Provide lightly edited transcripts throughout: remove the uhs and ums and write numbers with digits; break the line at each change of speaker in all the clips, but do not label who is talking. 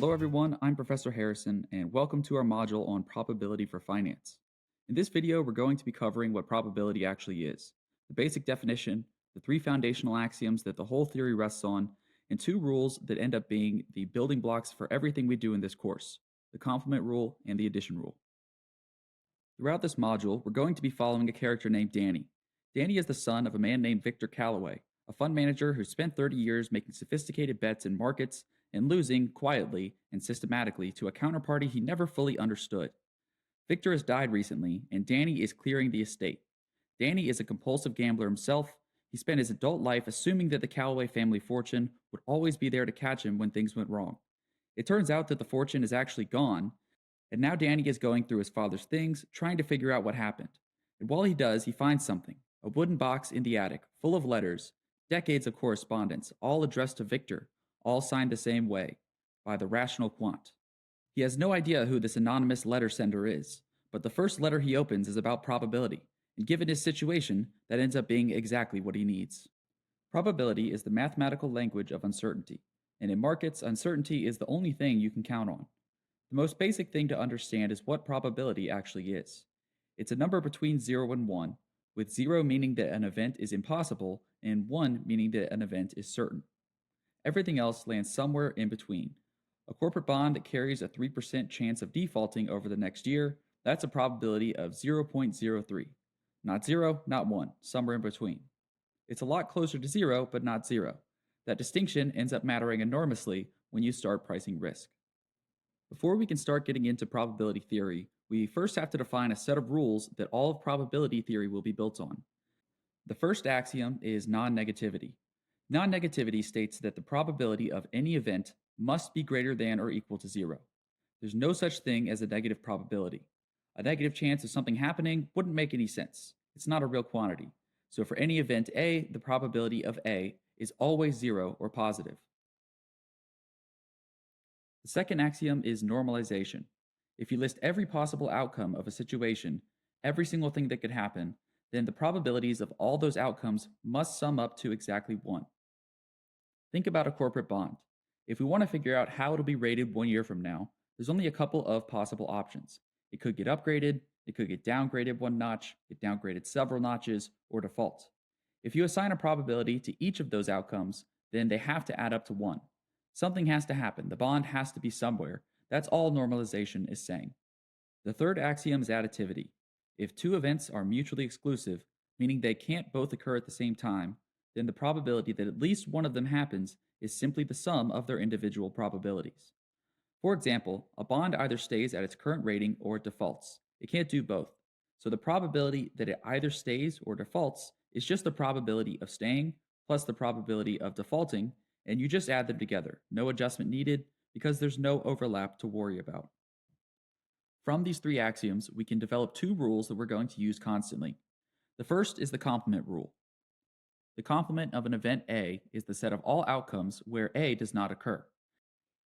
Hello, everyone. I'm Professor Harrison, and welcome to our module on probability for finance. In this video, we're going to be covering what probability actually is, the basic definition, the three foundational axioms that the whole theory rests on, and two rules that end up being the building blocks for everything we do in this course, the complement rule and the addition rule. Throughout this module, we're going to be following a character named Danny. Danny is the son of a man named Victor Callaway, a fund manager who spent 30 years making sophisticated bets in markets and losing quietly and systematically to a counterparty he never fully understood. Victor has died recently, and Danny is clearing the estate. Danny is a compulsive gambler himself. He spent his adult life assuming that the Callaway family fortune would always be there to catch him when things went wrong. It turns out that the fortune is actually gone, and now Danny is going through his father's things, trying to figure out what happened. And while he does, he finds something, a wooden box in the attic, full of letters, decades of correspondence, all addressed to Victor, all signed the same way, by the rational quant. He has no idea who this anonymous letter sender is, but the first letter he opens is about probability, and given his situation, that ends up being exactly what he needs. Probability is the mathematical language of uncertainty, and in markets, uncertainty is the only thing you can count on. The most basic thing to understand is what probability actually is. It's a number between 0 and 1, with 0 meaning that an event is impossible and 1 meaning that an event is certain. Everything else lands somewhere in between. A corporate bond that carries a 3% chance of defaulting over the next year, that's a probability of 0.03. Not 0, not 1, somewhere in between. It's a lot closer to 0, but not 0. That distinction ends up mattering enormously when you start pricing risk. Before we can start getting into probability theory, we first have to define a set of rules that all of probability theory will be built on. The first axiom is non-negativity. Non-negativity states that the probability of any event must be greater than or equal to 0. There's no such thing as a negative probability. A negative chance of something happening wouldn't make any sense. It's not a real quantity. So for any event A, the probability of A is always 0 or positive. The second axiom is normalization. If you list every possible outcome of a situation, every single thing that could happen, then the probabilities of all those outcomes must sum up to exactly 1. Think about a corporate bond. If we want to figure out how it'll be rated 1 year from now, there's only a couple of possible options. It could get upgraded, it could get downgraded 1 notch, get downgraded several notches, or default. If you assign a probability to each of those outcomes, then they have to add up to 1. Something has to happen. The bond has to be somewhere. That's all normalization is saying. The third axiom is additivity. If two events are mutually exclusive, meaning they can't both occur at the same time, then the probability that at least one of them happens is simply the sum of their individual probabilities. For example, a bond either stays at its current rating or it defaults. It can't do both. So the probability that it either stays or defaults is just the probability of staying plus the probability of defaulting, and you just add them together. No adjustment needed because there's no overlap to worry about. From these three axioms, we can develop two rules that we're going to use constantly. The first is the complement rule. The complement of an event A is the set of all outcomes where A does not occur.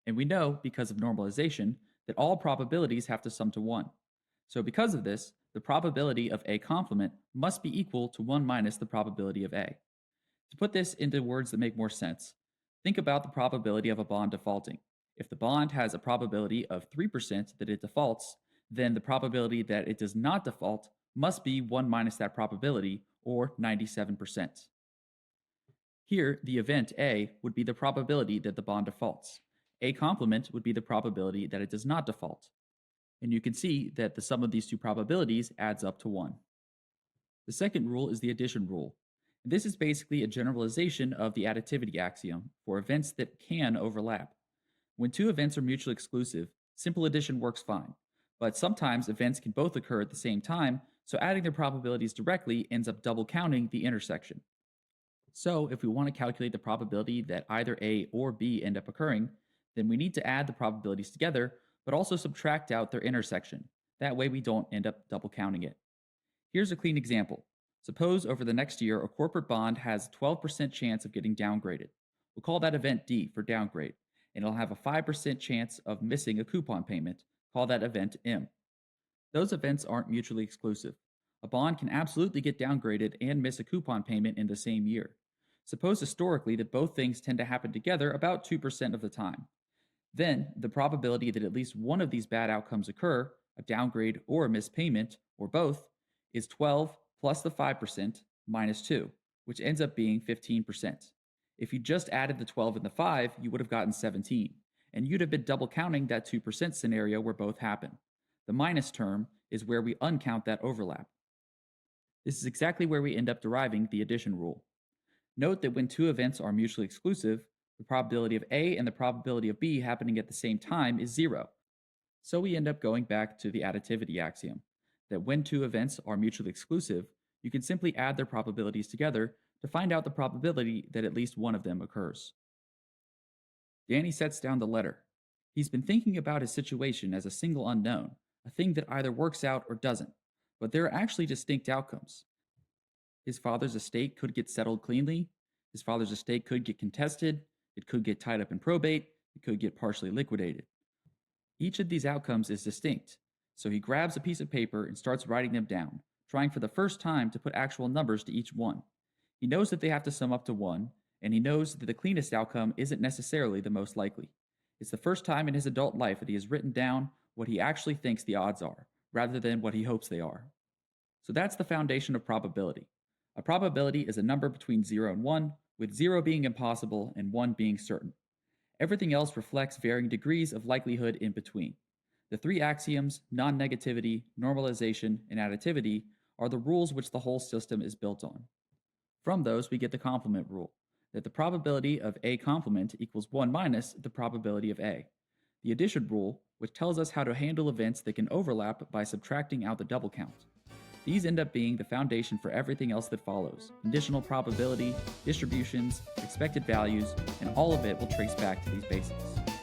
And we know, because of normalization, that all probabilities have to sum to 1. So because of this, the probability of A complement must be equal to 1 minus the probability of A. To put this into words that make more sense, think about the probability of a bond defaulting. If the bond has a probability of 3% that it defaults, then the probability that it does not default must be 1 minus that probability, or 97%. Here, the event A would be the probability that the bond defaults. A complement would be the probability that it does not default. And you can see that the sum of these two probabilities adds up to 1. The second rule is the addition rule. This is basically a generalization of the additivity axiom for events that can overlap. When two events are mutually exclusive, simple addition works fine. But sometimes events can both occur at the same time, so adding their probabilities directly ends up double counting the intersection. So if we want to calculate the probability that either A or B end up occurring, then we need to add the probabilities together, but also subtract out their intersection. That way we don't end up double counting it. Here's a clean example. Suppose over the next year, a corporate bond has a 12% chance of getting downgraded. We'll call that event D for downgrade, and it'll have a 5% chance of missing a coupon payment. Call that event M. Those events aren't mutually exclusive. A bond can absolutely get downgraded and miss a coupon payment in the same year. Suppose historically that both things tend to happen together about 2% of the time. Then, the probability that at least one of these bad outcomes occur, a downgrade or a missed payment, or both, is 12 plus the 5% minus 2, which ends up being 15%. If you just added the 12 and the 5, you would have gotten 17, and you'd have been double counting that 2% scenario where both happen. The minus term is where we uncount that overlap. This is exactly where we end up deriving the addition rule. Note that when two events are mutually exclusive, the probability of A and the probability of B happening at the same time is 0. So we end up going back to the additivity axiom, that when two events are mutually exclusive, you can simply add their probabilities together to find out the probability that at least one of them occurs. Danny sets down the letter. He's been thinking about his situation as a single unknown, a thing that either works out or doesn't, but there are actually distinct outcomes. His father's estate could get settled cleanly, his father's estate could get contested, it could get tied up in probate, it could get partially liquidated. Each of these outcomes is distinct, so he grabs a piece of paper and starts writing them down, trying for the first time to put actual numbers to each one. He knows that they have to sum up to 1, and he knows that the cleanest outcome isn't necessarily the most likely. It's the first time in his adult life that he has written down what he actually thinks the odds are, rather than what he hopes they are. So that's the foundation of probability. A probability is a number between 0 and 1, with 0 being impossible and 1 being certain. Everything else reflects varying degrees of likelihood in between. The three axioms, non-negativity, normalization, and additivity, are the rules which the whole system is built on. From those, we get the complement rule, that the probability of A complement equals 1 minus the probability of A. The addition rule, which tells us how to handle events that can overlap by subtracting out the double count. These end up being the foundation for everything else that follows: conditional probability, distributions, expected values, and all of it will trace back to these basics.